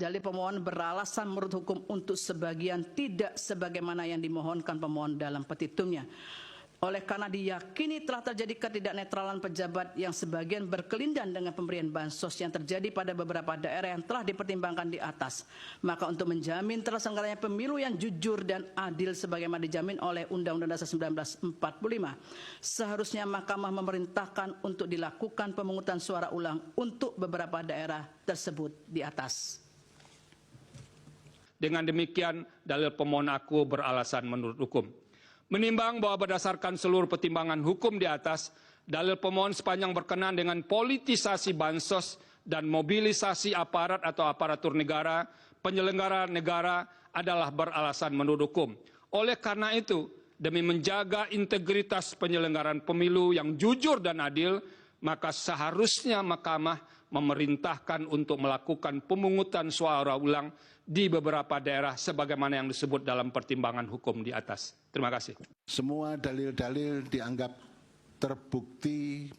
Dalil pemohon beralasan menurut hukum untuk sebagian tidak sebagaimana yang dimohonkan pemohon dalam petitumnya. Oleh karena diyakini telah terjadi ketidaknetralan pejabat yang sebagian berkelindan dengan pemberian bansos yang terjadi pada beberapa daerah yang telah dipertimbangkan di atas, maka untuk menjamin terselenggaranya pemilu yang jujur dan adil sebagaimana dijamin oleh Undang-Undang Dasar 1945, seharusnya Mahkamah memerintahkan untuk dilakukan pemungutan suara ulang untuk beberapa daerah tersebut di atas. Dengan demikian, dalil pemohon aku beralasan menurut hukum. Menimbang bahwa berdasarkan seluruh pertimbangan hukum di atas, dalil pemohon sepanjang berkenaan dengan politisasi bansos dan mobilisasi aparat atau aparatur negara, penyelenggara negara adalah beralasan menurut hukum. Oleh karena itu, demi menjaga integritas penyelenggaraan pemilu yang jujur dan adil, maka seharusnya Mahkamah memerintahkan untuk melakukan pemungutan suara ulang di beberapa daerah sebagaimana yang disebut dalam pertimbangan hukum di atas. Terima kasih. Semua dalil-dalil dianggap terbukti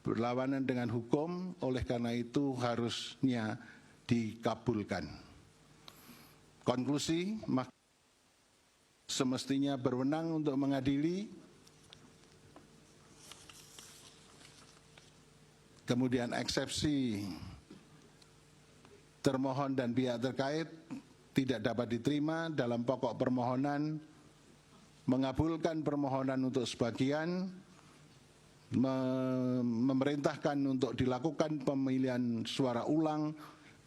berlawanan dengan hukum, oleh karena itu harusnya dikabulkan. Konklusi, semestinya berwenang untuk mengadili, kemudian eksepsi termohon dan pihak terkait tidak dapat diterima dalam pokok permohonan, mengabulkan permohonan untuk sebagian, memerintahkan untuk dilakukan pemilihan suara ulang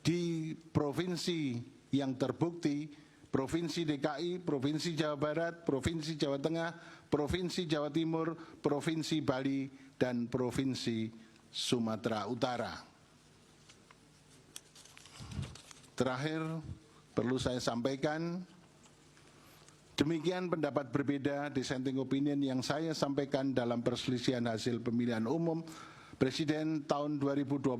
di provinsi yang terbukti, Provinsi DKI, Provinsi Jawa Barat, Provinsi Jawa Tengah, Provinsi Jawa Timur, Provinsi Bali, dan Provinsi Sumatera Utara. Terakhir, perlu saya sampaikan, demikian pendapat berbeda dissenting opinion yang saya sampaikan dalam perselisihan hasil pemilihan umum Presiden tahun 2024.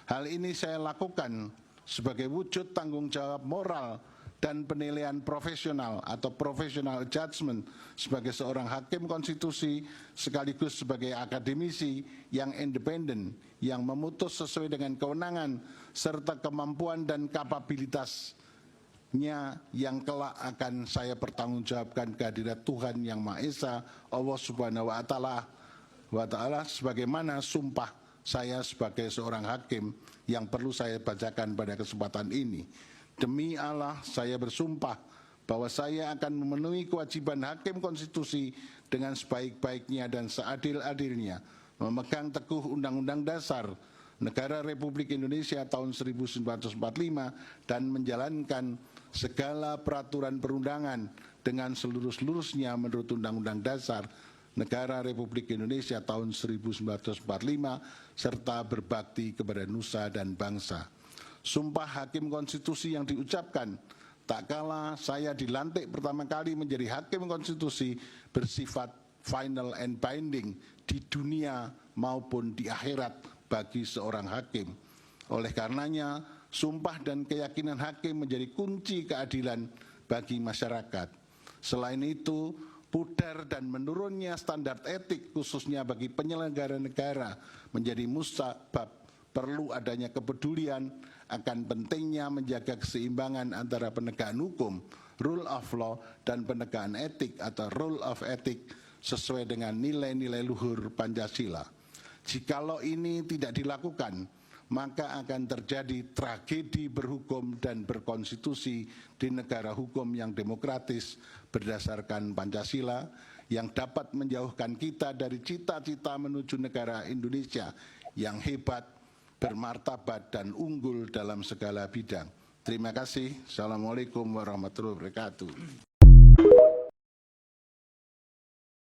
Hal ini saya lakukan sebagai wujud tanggung jawab moral dan penilaian profesional atau professional judgment sebagai seorang hakim konstitusi sekaligus sebagai akademisi yang independen, yang memutus sesuai dengan kewenangan serta kemampuan dan kapabilitasnya yang kelak akan saya pertanggungjawabkan kehadirat Tuhan Yang Maha Esa, Allah Subhanahu wa Ta'ala, sebagaimana sumpah saya sebagai seorang hakim yang perlu saya bacakan pada kesempatan ini. Demi Allah, saya bersumpah bahwa saya akan memenuhi kewajiban hakim konstitusi dengan sebaik-baiknya dan seadil-adilnya, memegang teguh Undang-Undang Dasar Negara Republik Indonesia tahun 1945 dan menjalankan segala peraturan perundangan dengan seluruh-seluruhnya menurut Undang-Undang Dasar Negara Republik Indonesia tahun 1945 serta berbakti kepada nusa dan bangsa. Sumpah hakim konstitusi yang diucapkan tak kala saya dilantik pertama kali menjadi hakim konstitusi bersifat final and binding di dunia maupun di akhirat bagi seorang hakim. Oleh karenanya, sumpah dan keyakinan hakim menjadi kunci keadilan bagi masyarakat. Selain itu, pudar dan menurunnya standar etik khususnya bagi penyelenggara negara menjadi musabab perlu adanya kepedulian akan pentingnya menjaga keseimbangan antara penegakan hukum, rule of law, dan penegakan etik atau rule of ethic sesuai dengan nilai-nilai luhur Pancasila. Jikalau ini tidak dilakukan, maka akan terjadi tragedi berhukum dan berkonstitusi di negara hukum yang demokratis berdasarkan Pancasila yang dapat menjauhkan kita dari cita-cita menuju negara Indonesia yang hebat, bermartabat dan unggul dalam segala bidang. Terima kasih. Assalamualaikum warahmatullahi wabarakatuh.